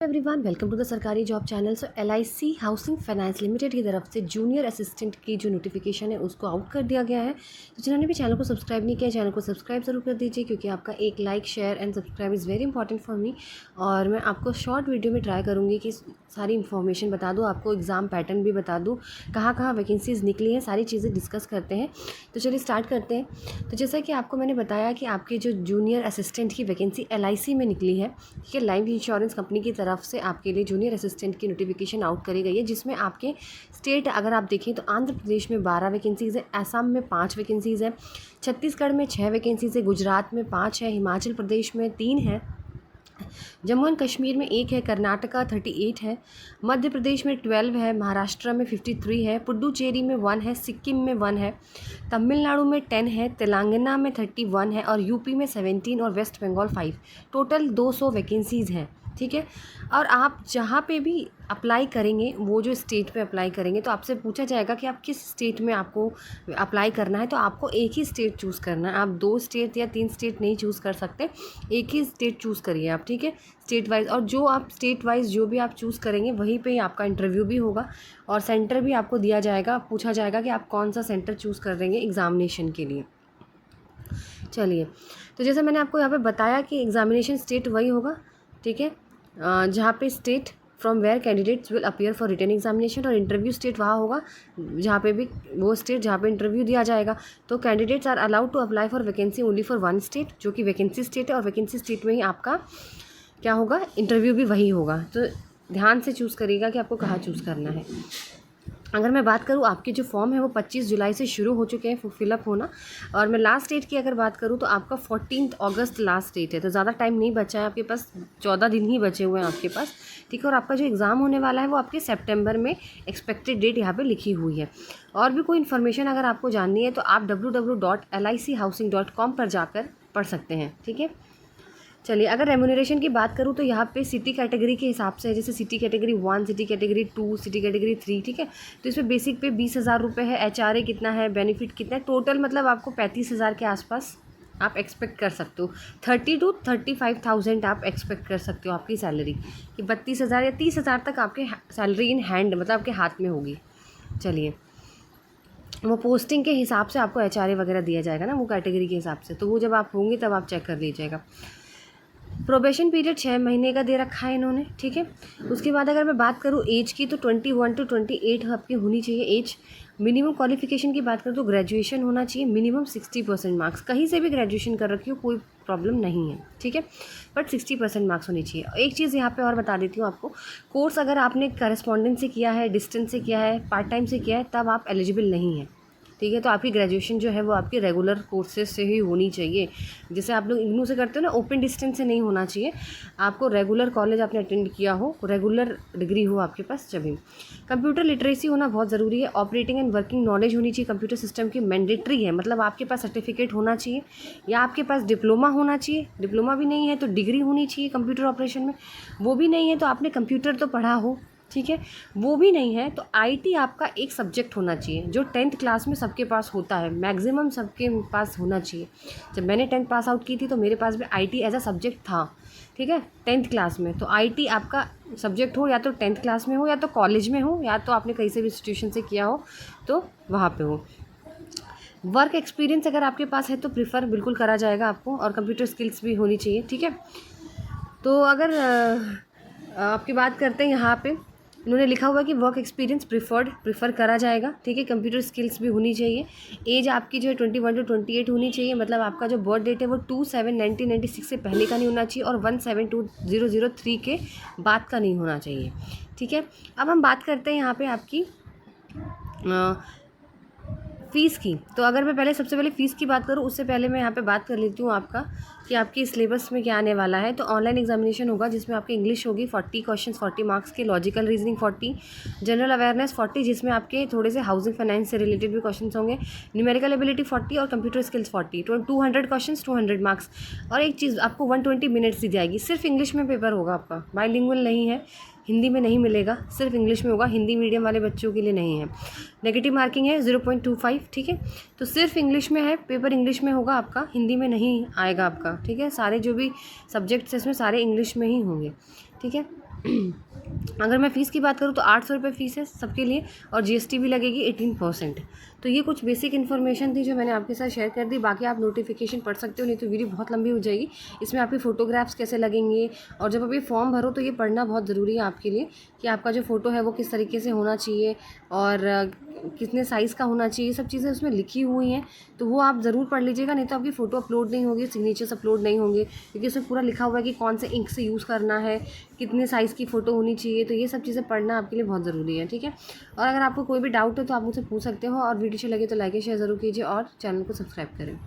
Everyone welcome to the सरकारी job channel. सो LIC housing finance limited की तरफ से जूनियर असिस्टेंट की जो नोटिफिकेशन है उसको आउट कर दिया गया है। तो जिन्होंने भी चैनल को सब्सक्राइब नहीं किया चैनल को सब्सक्राइब ज़रूर कर दीजिए, क्योंकि आपका एक like share and subscribe is very important for me. और मैं आपको शॉर्ट वीडियो में ट्राई करूँगी कि सारी इन्फॉर्मेशन बता दूँ, आपको एग्ज़ाम पैटर्न भी बता दूँ, कहाँ कहाँ वैकेंसीज़ निकली हैं, सारी चीज़ें डिस्कस करते हैं। तो चलिए स्टार्ट करते हैं। तो जैसा कि आपको मैंने बताया कि आपकी जो जूनियर असिस्टेंट की वैकेंसी LIC में निकली है, ठीक है, लाइफ इंश्योरेंस कंपनी की तरफ से आपके लिए जूनियर असिस्टेंट की नोटिफिकेशन आउट करी गई है, जिसमें आपके स्टेट अगर आप देखें तो आंध्र प्रदेश में 12 वैकेंसीज़ है, असम में 5 वैकेंसीज़ है, छत्तीसगढ़ में 6 वैकेंसीज़ है, गुजरात में 5 है, हिमाचल प्रदेश में 3 है, जम्मू एंड कश्मीर में 1 है, कर्नाटका 38 है, मध्य प्रदेश में 12 है, महाराष्ट्र में 53 है, पुडुचेरी में 1 है, सिक्किम में 1 है, तमिलनाडु में 10 है, तेलंगाना में 31 है और यूपी में 17 और वेस्ट बंगाल 5। टोटल 200 वैकेंसीज़ हैं, ठीक है। और आप जहाँ पे भी अप्लाई करेंगे, वो जो स्टेट पे अप्लाई करेंगे, तो आपसे पूछा जाएगा कि आप किस स्टेट में आपको अप्लाई करना है। तो आपको एक ही स्टेट चूज़ करना है, आप 2 स्टेट या 3 स्टेट नहीं चूज़ कर सकते, एक ही स्टेट चूज़ करिए आप, ठीक है, स्टेट वाइज। और जो आप स्टेट वाइज जो भी आप चूज़ करेंगे वहीं पे ही आपका इंटरव्यू भी होगा और सेंटर भी आपको दिया जाएगा, पूछा जाएगा कि आप कौन सा सेंटर चूज़ कर देंगे एग्ज़ामिनेशन के लिए। चलिए, तो जैसे मैंने आपको यहाँ पे बताया कि एग्ज़ामिनेशन स्टेट वही होगा, ठीक है, जहाँ पे state from where candidates will appear for written examination, और इंटरव्यू स्टेट वहाँ होगा जहाँ पे भी वो स्टेट जहाँ पे इंटरव्यू दिया जाएगा। तो candidates are allowed to apply for vacancy only for 1 state, जो कि वैकेंसी स्टेट है, और वैकेंसी स्टेट में ही आपका क्या होगा, इंटरव्यू भी वही होगा। तो ध्यान से चूज़ करिएगा कि आपको कहाँ चूज़ करना है। अगर मैं बात करूँ, आपके जो फॉर्म है वो 25 जुलाई से शुरू हो चुके हैं फिलअप होना, और मैं लास्ट डेट की अगर बात करूँ तो आपका 14 अगस्त लास्ट डेट है। तो ज़्यादा टाइम नहीं बचा है आपके पास, 14 दिन ही बचे हुए हैं आपके पास, ठीक है। और आपका जो एग्ज़ाम होने वाला है वो आपके सितंबर में एक्सपेक्टेड डेट यहाँ पे लिखी हुई है। और भी कोई इन्फॉर्मेशन अगर आपको जाननी है तो आप www.lichousing.com पर जाकर पढ़ सकते हैं, ठीक है। चलिए, अगर रेम्यूनरेशन की बात करूँ तो यहाँ पे सिटी कैटेगरी के हिसाब से है, जैसे city category 1, city category 2, city category 3, ठीक है। तो इसमें बेसिक पे 20,000 रुपये है, HRA कितना है, बेनिफिट कितना है, टोटल मतलब आपको 35,000 के आसपास आप एक्सपेक्ट कर सकते हो। 30 to 35,000 आप एक्सपेक्ट कर सकते हो आपकी सैलरी, कि 32,000 या 30,000 तक आपके सैलरी इन हैंड, मतलब आपके हाथ में होगी। चलिए, वो पोस्टिंग के हिसाब से आपको HRA वगैरह दिया जाएगा ना, वो कैटेगरी के हिसाब से, तो वो जब आप होंगे तब आप चेक कर लीजिएगा। प्रोबेशन पीरियड 6 महीने का दे रखा है इन्होंने, ठीक है। उसके बाद अगर मैं बात करूँ एज की, तो 21 to 28 आपकी होनी चाहिए एज। मिनिमम क्वालिफिकेशन की बात करूँ तो ग्रेजुएशन होना चाहिए, मिनिमम 60% मार्क्स, कहीं से भी ग्रेजुएशन कर रखी हो कोई प्रॉब्लम नहीं है, ठीक है, बट 60% मार्क्स होनी चाहिए। एक चीज़ यहाँ पे और बता देती हूँ आपको, कोर्स अगर आपने करस्पॉन्डेंस से किया है, डिस्टेंस से किया है, पार्ट टाइम से किया है, तब आप एलिजिबल नहीं हैं, ठीक है। तो आपकी ग्रेजुएशन जो है वो आपकी रेगुलर कोर्सेज से ही होनी चाहिए। जैसे आप लोग इग्नू से करते हो ना, ओपन डिस्टेंस से नहीं होना चाहिए, आपको रेगुलर कॉलेज आपने अटेंड किया हो, रेगुलर डिग्री हो आपके पास जभी। कंप्यूटर लिटरेसी होना बहुत ज़रूरी है, ऑपरेटिंग एंड वर्किंग नॉलेज होनी चाहिए कंप्यूटर सिस्टम की, मैंडेटरी है, मतलब आपके पास सर्टिफिकेट होना चाहिए या आपके पास डिप्लोमा होना चाहिए, डिप्लोमा भी नहीं है तो डिग्री होनी चाहिए कंप्यूटर ऑपरेशन में, वो भी नहीं है तो आपने कंप्यूटर तो पढ़ा हो, ठीक है, वो भी नहीं है तो IT आपका एक सब्जेक्ट होना चाहिए, जो 10th क्लास में सबके पास होता है, मैक्सिमम सबके पास होना चाहिए। जब मैंने 10th पास आउट की थी तो मेरे पास भी IT एज अ सब्जेक्ट था, ठीक है, 10th क्लास में। तो IT आपका सब्जेक्ट हो, या तो 10th क्लास में हो, या तो कॉलेज में हो, या तो आपने कहीं से भी इंस्टीट्यूशन से किया हो तो वहाँ पे हो। वर्क एक्सपीरियंस अगर आपके पास है तो प्रिफर बिल्कुल करा जाएगा आपको, और कंप्यूटर स्किल्स भी होनी चाहिए, ठीक है। तो अगर आपकी बात करते हैं, यहाँ पे इन्होंने लिखा हुआ है कि वर्क एक्सपीरियंस प्रिफर करा जाएगा, ठीक है, कंप्यूटर स्किल्स भी होनी चाहिए। एज आपकी जो है 21 to 28 होनी चाहिए, मतलब आपका जो बर्थ डेट है वो 2/7/1996 से पहले का नहीं होना चाहिए और 1/7/2003 के बाद का नहीं होना चाहिए, ठीक है। अब हम बात करते हैं यहाँ पे आपकी फ़ीस की। तो अगर मैं पहले सबसे पहले फ़ीस की बात करूँ, उससे पहले मैं यहाँ पे बात कर लेती हूँ आपका कि आपकी सिलेबस में क्या आने वाला है। तो ऑनलाइन एग्जामिनेशन होगा, जिसमें आपकी इंग्लिश होगी 40 क्वेश्चंस 40 मार्क्स के, लॉजिकल रीजनिंग 40, जनरल अवेयरनेस 40, जिसमें आपके थोड़े से हाउसिंग फाइनेंस से रिलेटेड भी क्वेश्चन होंगे, न्यूमेरिकल एबिलिटी 40 और कंप्यूटर स्किल्स 40, 200 क्वेश्चन 200 मार्क्स। और एक चीज़, आपको 120 मिनट्स दी जाएगी, सिर्फ इंग्लिश में पेपर होगा आपका, बाइलिंगुअल नहीं है, हिंदी में नहीं मिलेगा, सिर्फ इंग्लिश में होगा, हिंदी मीडियम वाले बच्चों के लिए नहीं है। नेगेटिव मार्किंग है 0.25, ठीक है। तो सिर्फ इंग्लिश में है, पेपर इंग्लिश में होगा आपका, हिंदी में नहीं आएगा आपका, ठीक है। सारे जो भी सब्जेक्ट्स हैं इसमें सारे इंग्लिश में ही होंगे, ठीक है। अगर मैं फ़ीस की बात करूँ तो 800 रुपये फ़ीस है सबके लिए, और जीएसटी भी लगेगी 18%। तो ये कुछ बेसिक इन्फॉर्मेशन थी जो मैंने आपके साथ शेयर कर दी। बाकी आप नोटिफिकेशन पढ़ सकते हो, नहीं तो वीडियो बहुत लंबी हो जाएगी। इसमें आपके फ़ोटोग्राफ्स कैसे लगेंगे, और जब आप ये फॉर्म भरो तो ये पढ़ना बहुत ज़रूरी है आपके लिए कि आपका जो फ़ोटो है वो किस तरीके से होना चाहिए और कितने साइज़ का होना चाहिए, सब चीज़ें उसमें लिखी हुई हैं। तो वो आप ज़रूर पढ़ लीजिएगा, नहीं तो आपकी फ़ोटो अपलोड नहीं होगी, सिग्नेचर्स अपलोड नहीं होंगे, क्योंकि उसमें पूरा लिखा हुआ है कि कौन से इंक से यूज़ करना है, कितने साइज़ की फ़ोटो होनी चाहिए। तो ये सब चीज़ें पढ़ना आपके लिए बहुत ज़रूरी है, ठीक है। और अगर आपको कोई भी डाउट है तो आप मुझसे पूछ सकते हो, और वीडियो अच्छी लगे तो लाइक शेयर ज़रूर कीजिए और चैनल को सब्सक्राइब करें।